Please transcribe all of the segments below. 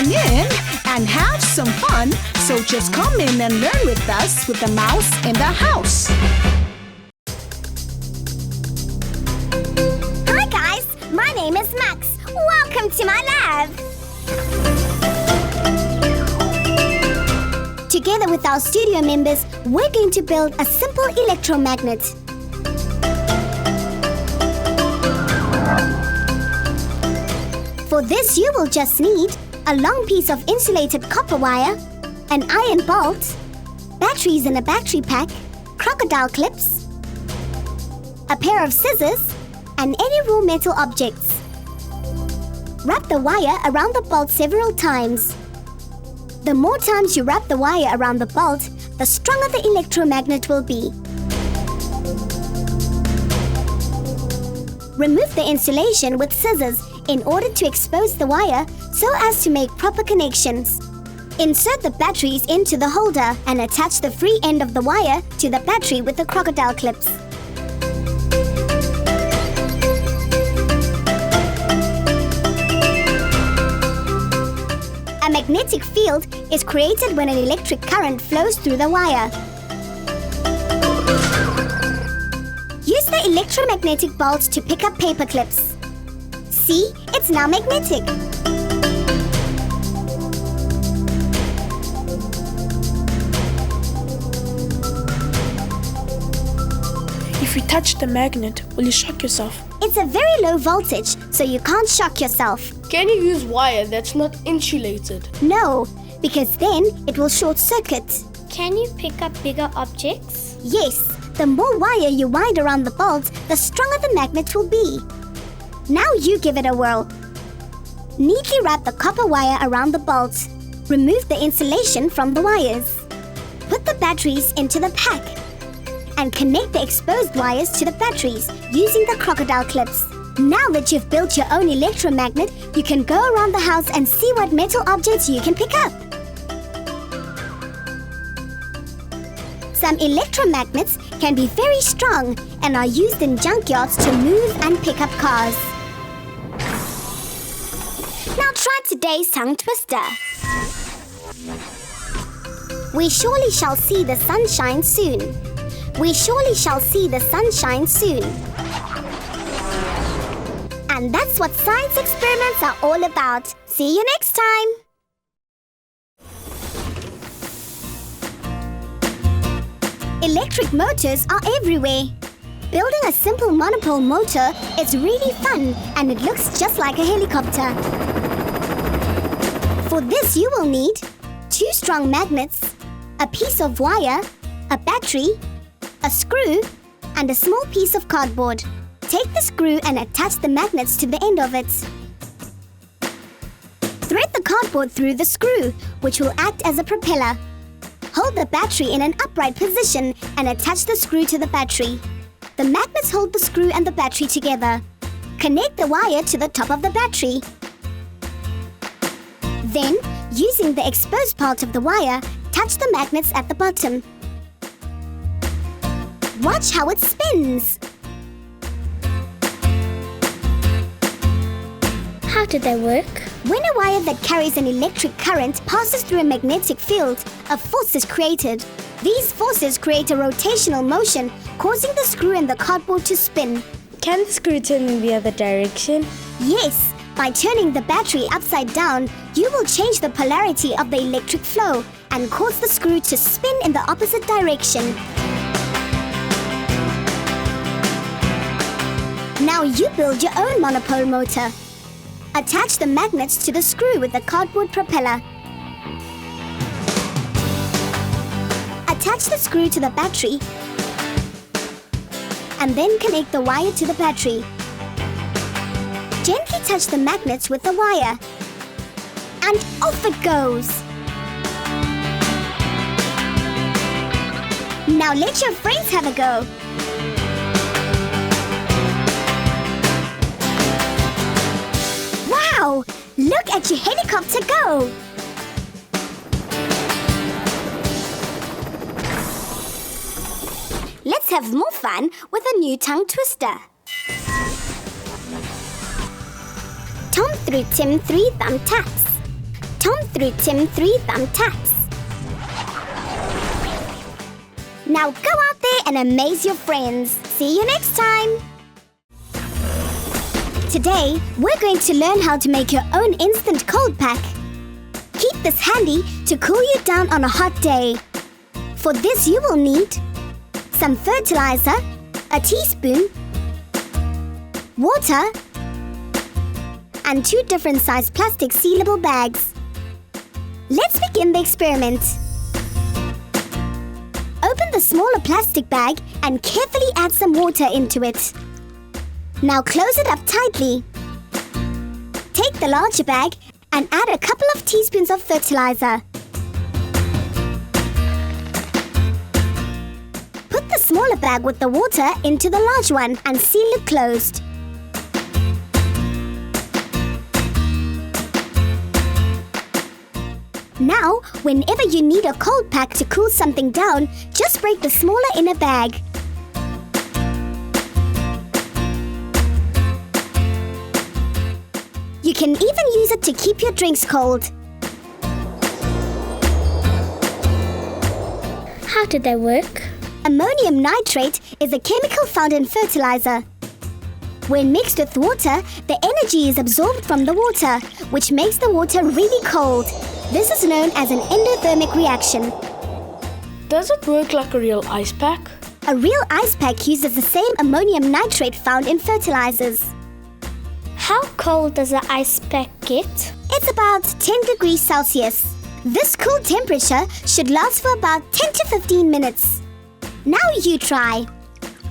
come in and have some fun. So just come in and learn with us with the mouse in the house. Hi guys, my name is Max. Welcome to my lab. Together with our studio members, we're going to build a simple electromagnet. For this, you will just need a long piece of insulated copper wire, an iron bolt, batteries in a battery pack, crocodile clips, a pair of scissors, and any raw metal objects. Wrap the wire around the bolt several times. The more times you wrap the wire around the bolt, the stronger the electromagnet will be. Remove the insulation with scissors in order to expose the wire so as to make proper connections. Insert the batteries into the holder and attach the free end of the wire to the battery with the crocodile clips. A magnetic field is created when an electric current flows through the wire. Use the electromagnetic bolt to pick up paper clips. See, it's now magnetic. If you touch the magnet, will you shock yourself? It's a very low voltage, so you can't shock yourself. Can you use wire that's not insulated? No, because then it will short circuit. Can you pick up bigger objects? Yes, the more wire you wind around the bolt, the stronger the magnet will be. Now you give it a whirl. Neatly wrap the copper wire around the bolt. Remove the insulation from the wires. Put the batteries into the pack and connect the exposed wires to the batteries using the crocodile clips. Now that you've built your own electromagnet, you can go around the house and see what metal objects you can pick up. Some electromagnets can be very strong and are used in junkyards to move and pick up cars. Now try today's tongue twister. We surely shall see the sunshine soon. We surely shall see the sunshine soon. And that's what science experiments are all about. See you next time. Electric motors are everywhere. Building a simple monopole motor is really fun and it looks just like a helicopter. For this you will need 2 strong magnets, a piece of wire, a battery, a screw, and a small piece of cardboard. Take the screw and attach the magnets to the end of it. Thread the cardboard through the screw, which will act as a propeller. Hold the battery in an upright position and attach the screw to the battery. The magnets hold the screw and the battery together. Connect the wire to the top of the battery. Then, using the exposed part of the wire, touch the magnets at the bottom. Watch how it spins. How do they work? When a wire that carries an electric current passes through a magnetic field, a force is created. These forces create a rotational motion, causing the screw and the cardboard to spin. Can the screw turn in the other direction? Yes, by turning the battery upside down, you will change the polarity of the electric flow and cause the screw to spin in the opposite direction. Now you build your own monopole motor. Attach the magnets to the screw with the cardboard propeller. Attach the screw to the battery and then connect the wire to the battery. Gently touch the magnets with the wire and off it goes. Now let your friends have a go. Wow! Look at your helicopter go! Let's have more fun with a new tongue twister. Tom threw Tim 3 thumb taps. Tom threw Tim 3 thumb taps. Now go out there and amaze your friends. See you next time. Today, we're going to learn how to make your own instant cold pack. Keep this handy to cool you down on a hot day. For this, you will need some fertilizer, a teaspoon, water, and 2 different sized plastic sealable bags. Let's begin the experiment. Open the smaller plastic bag and carefully add some water into it. Now close it up tightly. Take the larger bag and add a couple of teaspoons of fertilizer. Put the smaller bag with the water into the large one and seal it closed. Now, whenever you need a cold pack to cool something down, just break the smaller inner bag. You can even use it to keep your drinks cold. How do they work? Ammonium nitrate is a chemical found in fertilizer. When mixed with water, the energy is absorbed from the water, which makes the water really cold. This is known as an endothermic reaction. Does it work like a real ice pack? A real ice pack uses the same ammonium nitrate found in fertilizers. How cold does the ice pack get? It's about 10 degrees Celsius. This cool temperature should last for about 10 to 15 minutes. Now you try.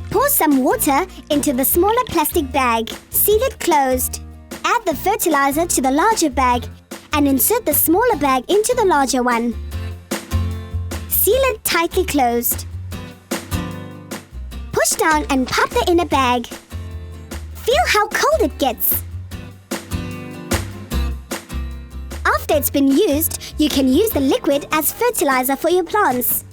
Pour some water into the smaller plastic bag. Seal it closed. Add the fertilizer to the larger bag and insert the smaller bag into the larger one. Seal it tightly closed. Push down and pop the inner bag. Feel how cold it gets. After it's been used, you can use the liquid as fertilizer for your plants.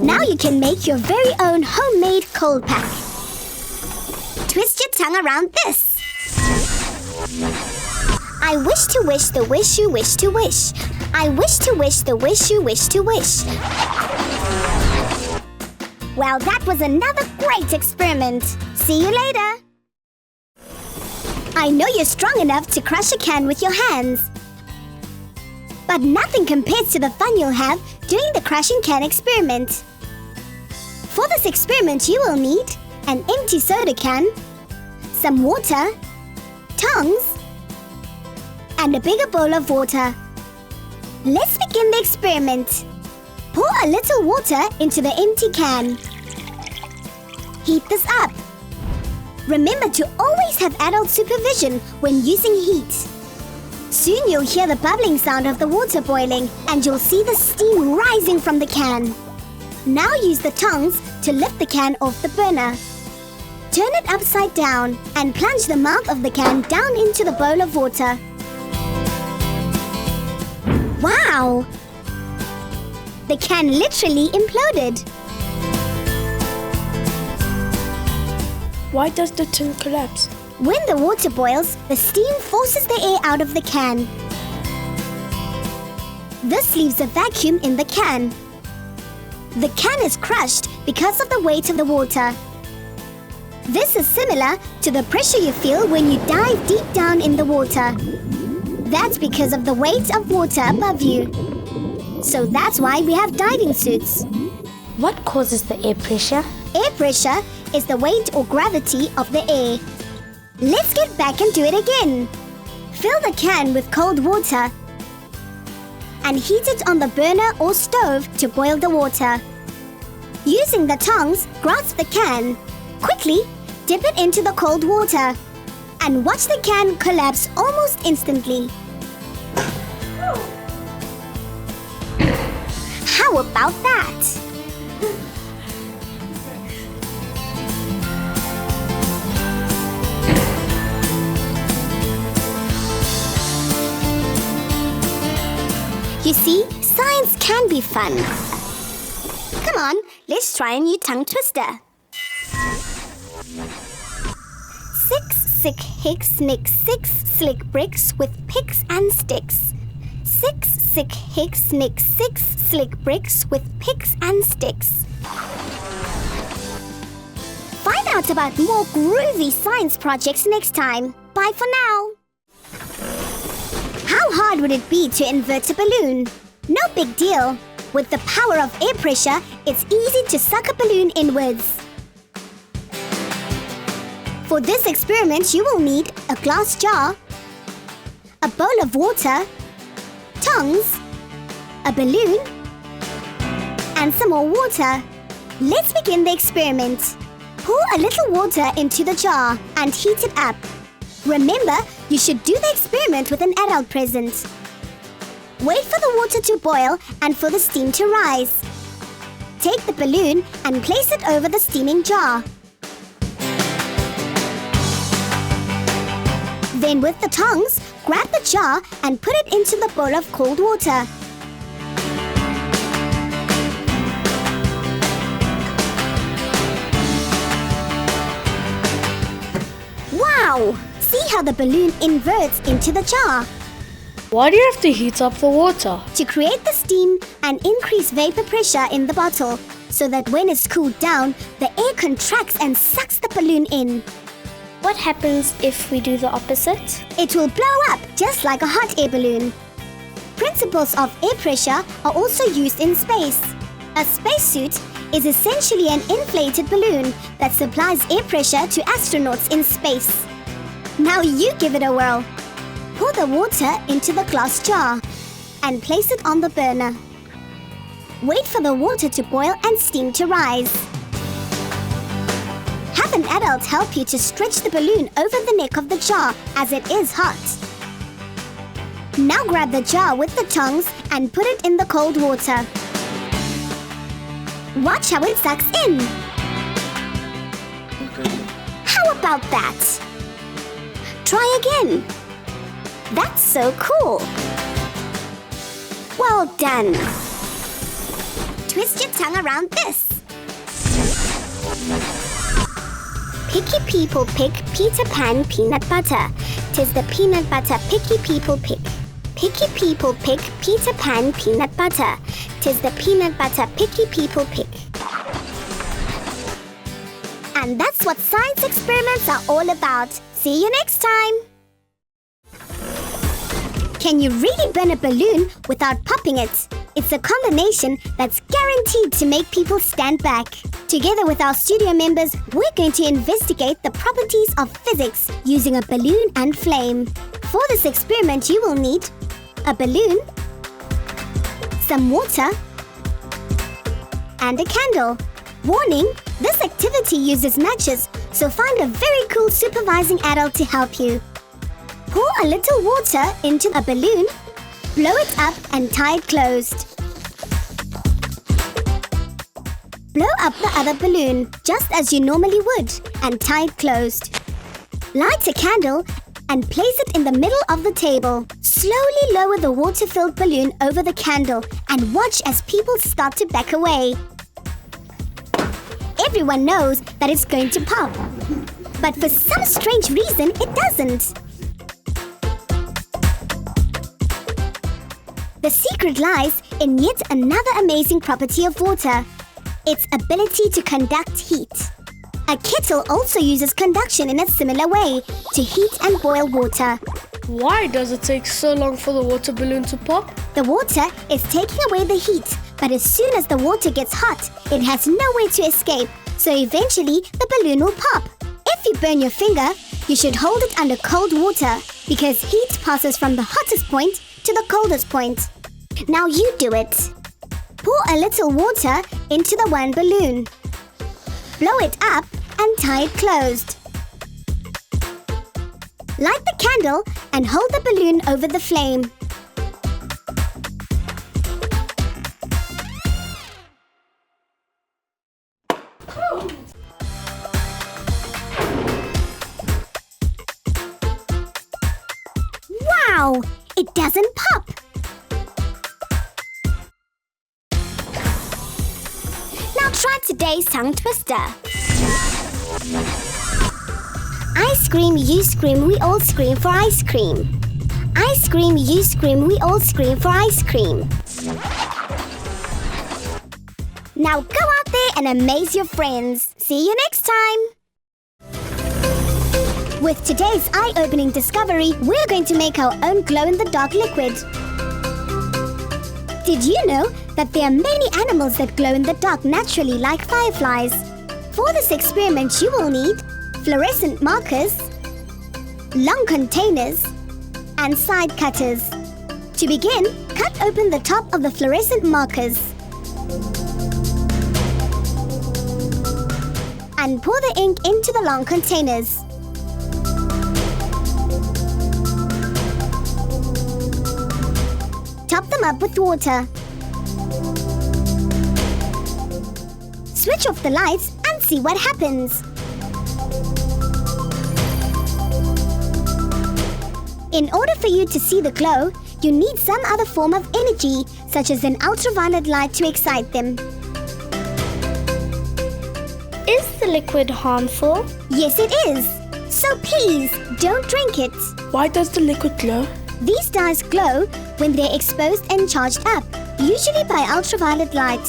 Now you can make your very own homemade cold pack. Twist your tongue around this. I wish to wish the wish you wish to wish. I wish to wish the wish you wish to wish. Well, that was another great experiment. See you later. I know you're strong enough to crush a can with your hands. But nothing compares to the fun you'll have doing the crushing can experiment. For this experiment, you will need an empty soda can, some water, tongs, and a bigger bowl of water. Let's begin the experiment. Pour a little water into the empty can. Heat this up. Remember to always have adult supervision when using heat. Soon you'll hear the bubbling sound of the water boiling and you'll see the steam rising from the can. Now use the tongs to lift the can off the burner. Turn it upside down and plunge the mouth of the can down into the bowl of water. Wow! The can literally imploded. Why does the tin collapse? When the water boils, the steam forces the air out of the can. This leaves a vacuum in the can. The can is crushed because of the weight of the water. This is similar to the pressure you feel when you dive deep down in the water. That's because of the weight of water above you. So that's why we have diving suits. What causes the air pressure? Air pressure is the weight or gravity of the air. Let's get back and do it again. Fill the can with cold water and heat it on the burner or stove to boil the water. Using the tongs, grasp the can. Quickly, dip it into the cold water and watch the can collapse almost instantly. How about that? You see, science can be fun. Come on, let's try a new tongue twister. 6, sick hicks mix 6 slick bricks with picks and sticks. 6 sick hicks mix 6 slick bricks with picks and sticks. Find out about more groovy science projects next time. Bye for now. How hard would it be to invert a balloon? No big deal. With the power of air pressure, it's easy to suck a balloon inwards. For this experiment, you will need a glass jar, a bowl of water, tongs, a balloon, and some more water. Let's begin the experiment. Pour a little water into the jar and heat it up. Remember, you should do the experiment with an adult present. Wait for the water to boil and for the steam to rise. Take the balloon and place it over the steaming jar. Then with the tongs, grab the jar and put it into the bowl of cold water. Wow! See how the balloon inverts into the jar. Why do you have to heat up the water? To create the steam and increase vapor pressure in the bottle, so that when it's cooled down, the air contracts and sucks the balloon in. What happens if we do the opposite? It will blow up just like a hot air balloon. Principles of air pressure are also used in space. A spacesuit is essentially an inflated balloon that supplies air pressure to astronauts in space. Now you give it a whirl. Pour the water into the glass jar and place it on the burner. Wait for the water to boil and steam to rise. Have an adult help you to stretch the balloon over the neck of the jar as it is hot. Now grab the jar with the tongs and put it in the cold water. Watch how it sucks in. How about that? Try again. That's so cool. Well done. Twist your tongue around this. Picky people pick Peter Pan peanut butter. 'Tis the peanut butter picky people pick. Picky people pick Peter Pan peanut butter. 'Tis the peanut butter picky people pick. And that's what science experiments are all about. See you next time. Can you really burn a balloon without popping it? It's a combination that's guaranteed to make people stand back. Together with our studio members, we're going to investigate the properties of physics using a balloon and flame. For this experiment, you will need a balloon, some water, and a candle. Warning, this activity uses matches, so find a very cool supervising adult to help you. Pour a little water into a balloon, blow it up and tie it closed. Blow up the other balloon, just as you normally would, and tie it closed. Light a candle and place it in the middle of the table. Slowly lower the water-filled balloon over the candle and watch as people start to back away. Everyone knows that it's going to pop, but for some strange reason, it doesn't. The secret lies in yet another amazing property of water, its ability to conduct heat. A kettle also uses conduction in a similar way to heat and boil water. Why does it take so long for the water balloon to pop? The water is taking away the heat, but as soon as the water gets hot, it has nowhere to escape, so eventually the balloon will pop. If you burn your finger, you should hold it under cold water because heat passes from the hottest point to the coldest point. Now you do it. Pour a little water into the one balloon. Blow it up and tie it closed. Light the candle and hold the balloon over the flame. Wow! It doesn't pop! Now try today's tongue twister. I I scream, you scream, we all scream for ice cream. I scream, you scream, we all scream for ice cream. Now go out there and amaze your friends. See you next time. With today's eye-opening discovery, we're going to make our own glow-in-the-dark liquid. Did you know that there are many animals that glow in the dark naturally, like fireflies? For this experiment, you will need fluorescent markers, long containers, and side cutters. To begin, cut open the top of the fluorescent markers and pour the ink into the long containers. Top them up with water. Switch off the lights and see what happens. In order for you to see the glow, you need some other form of energy, such as an ultraviolet light, to excite them. Is the liquid harmful? Yes, it is. So please, don't drink it. Why does the liquid glow? These dyes glow when they're exposed and charged up, usually by ultraviolet light.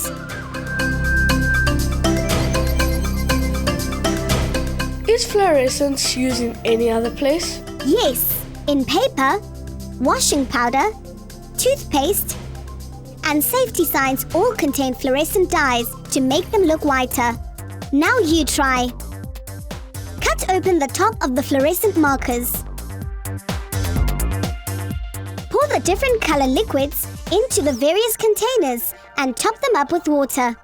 Is fluorescence used in any other place? Yes, in paper, washing powder, toothpaste, and safety signs all contain fluorescent dyes to make them look whiter. Now you try. Cut open the top of the fluorescent markers. Pour the different color liquids into the various containers and top them up with water.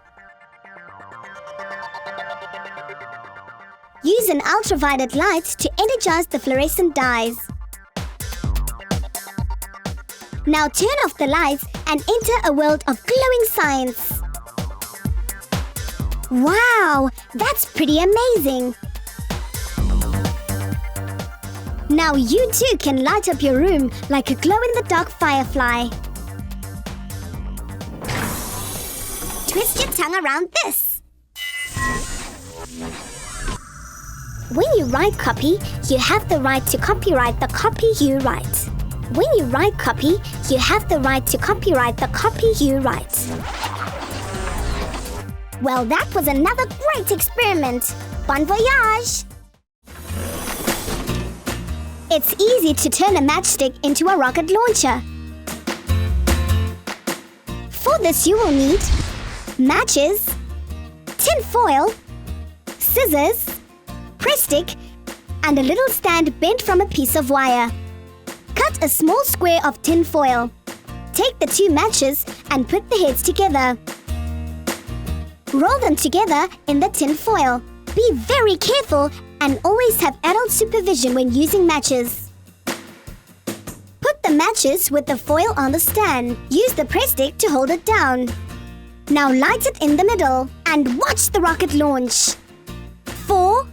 Use an ultraviolet light to energize the fluorescent dyes. Now turn off the lights and enter a world of glowing science. Wow, that's pretty amazing! Now you too can light up your room like a glow-in-the-dark firefly. Twist your tongue around this. When you write copy, you have the right to copyright the copy you write. When you write copy, you have the right to copyright the copy you write. Well, that was another great experiment. Bon voyage! It's easy to turn a matchstick into a rocket launcher. For this, you will need matches, tin foil, scissors, press stick, and a little stand bent from a piece of wire. Cut a small square of tin foil. Take the two matches and put the heads together. Roll them together in the tin foil. Be very careful and always have adult supervision when using matches. Put the matches with the foil on the stand. Use the press stick to hold it down. Now light it in the middle and watch the rocket launch. 4,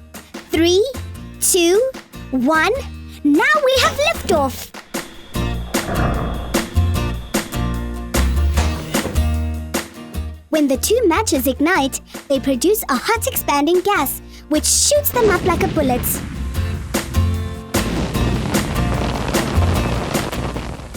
3, 2, 1. Now we have liftoff. When the two matches ignite, they produce a hot expanding gas which shoots them up like a bullet.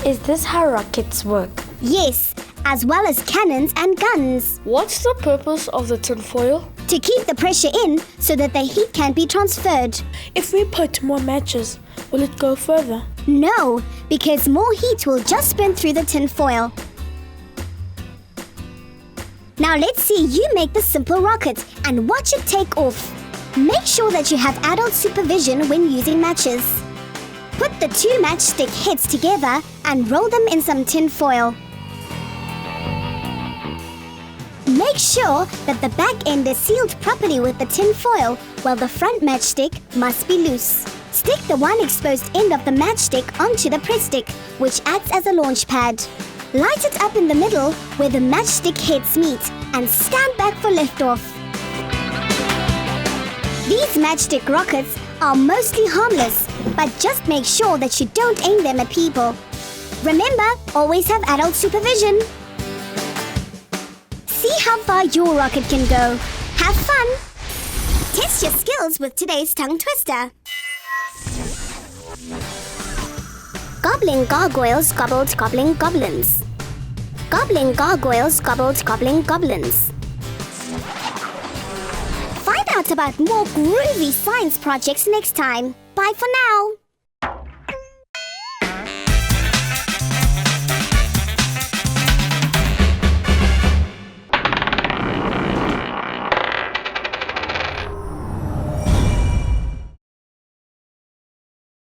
Is this how rockets work? Yes, as well as cannons and guns. What's the purpose of the tinfoil? To keep the pressure in so that the heat can be transferred. If we put more matches, will it go further? No, because more heat will just burn through the tin foil. Now let's see you make the simple rocket and watch it take off. Make sure that you have adult supervision when using matches. Put the two matchstick heads together and roll them in some tin foil. Make sure that the back end is sealed properly with the tin foil, while the front matchstick must be loose. Stick the one exposed end of the matchstick onto the press stick, which acts as a launch pad. Light it up in the middle where the matchstick heads meet and stand back for liftoff. These matchstick rockets are mostly harmless, but just make sure that you don't aim them at people. Remember, always have adult supervision. See how far your rocket can go. Have fun! Test your skills with today's tongue twister. Gobbling gargoyles gobbled gobbling goblins. Gobbling gargoyles gobbled gobbling goblins. Find out about more groovy science projects next time. Bye for now.